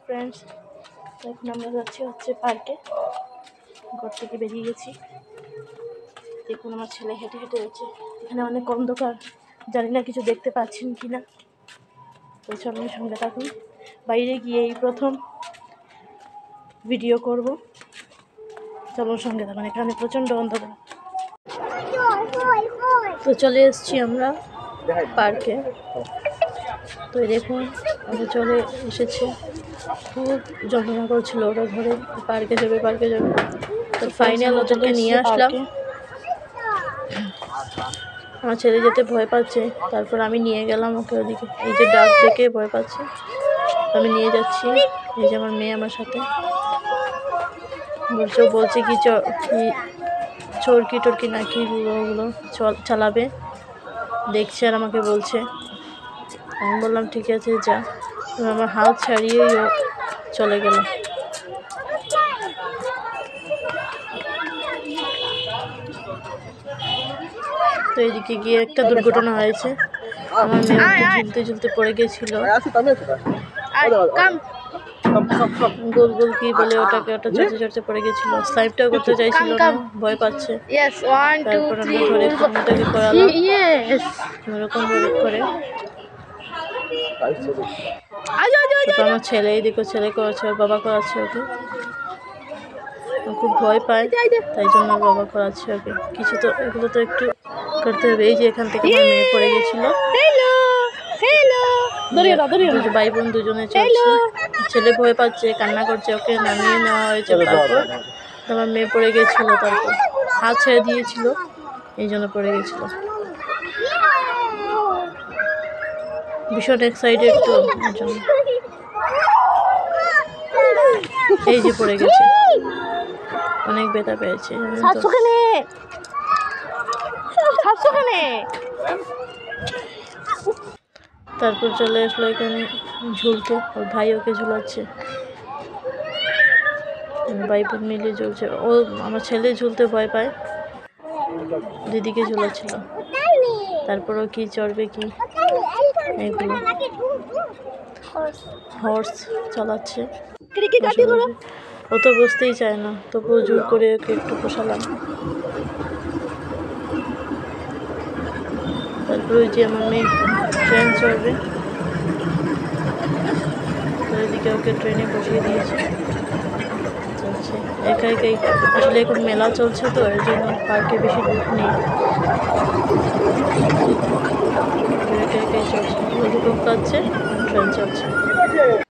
Friends, এখন আমরা যাচ্ছি পার্কে। ঘর থেকে বেরিয়ে গেছি। দেখুন আমার ছেলে হেঁটে হেঁটে যাচ্ছে। এখানে অনেক অন্ধকার, জানি না কিছু দেখতে পাচ্ছেন কি না। তো চলুন সঙ্গে থাকুন। বাইরে গিয়ে এই প্রথম ভিডিও করব। চলুন সঙ্গে থাকুন। এখানে প্রচণ্ড অন্ধকার। তো চলে এসেছি আমরা পার্কে। তো দেখুন আমরা চলে এসেছি। খুব যন্ত্রণা করছিল ওরা ঘরে, পার্কে যাবে। তো ফাইনাল ওদেরকে নিয়ে আসলাম। আমার ছেলে যেতে ভয় পাচ্ছে, তারপর আমি নিয়ে গেলাম ওকে ওদিকে। এই যে ডাক দেখে ভয় পাচ্ছে, আমি নিয়ে যাচ্ছি। এই যে আমার মেয়ে আমার সাথে বলছে কি চরকি টরকি নাকি ওগুলো চালাবে, দেখছে আর আমাকে বলছে। আমি বললাম ঠিক আছে যা। আমার হাত ছাড়িয়েই ও চলে গেল। তো এইদিকে গিয়ে একটা দুর্ঘটনা হয়েছে। আমার মেয়ে ঝুলতে পড়ে গিয়েছিল। গোল গোল কি বলে ওটাকে, ওটা চড়তে পড়ে গেছিল। স্লাইডটাও করতে চাইছিল না, ভয় পাচ্ছে। তারপর আমরা ধরে ওটাকে করালাম এরকম করে। আমার ছেলে এইদিকে ছেলে করাচ্ছে, ওর বাবা করাচ্ছে ওকে। খুব ভয় পায়, তাই জন্য ওর বাবা করাচ্ছে ওকে। কিছু তো এগুলো তো একটু করতে হবে। এই যে এখান থেকে আমার মেয়ে পড়ে গেছিল। ভাই বোন দুজনে চলছে। ছেলে ভয় পাচ্ছে, কান্না করছে, ওকে নামিয়ে নেওয়া হয়েছে। তারপর আমার মেয়ে পড়ে গেছিল, তারপর হাত ছেড়ে দিয়েছিল, এই জন্য পড়ে গেছিল। ভীষণ এক্সাইটেড তো জন্য। এই যে পড়ে গেছে, অনেক ব্যথা পেয়েছে। তারপর চলে আসলো এখানে ঝুলতে, ওর ভাই ওকে ঝুলাচ্ছে। ভাই বোন মিলে ঝুলছে। ও আমার ছেলে ঝুলতে ভয় পায়, দিদিকে ঝুলাচ্ছিল। তারপরও কি চড়বে কি, এগুলো হর্স চালাচ্ছে। ও তো বসতেই চায় না, তবুও জোর করে ওকে একটু বসালাম। তারপর ওই যে আমার মেয়ে ট্রেন চড়বে, তো এদিকে ওকে ট্রেনে বসিয়ে দিয়েছে। চলছে একা একাই। আসলে এখন মেলা চলছে তো, এর জন্য পার্কে বেশি লোক নেই। একা একাই চলছে, ওদিকে কাচ্ছে, ট্রেন চলছে।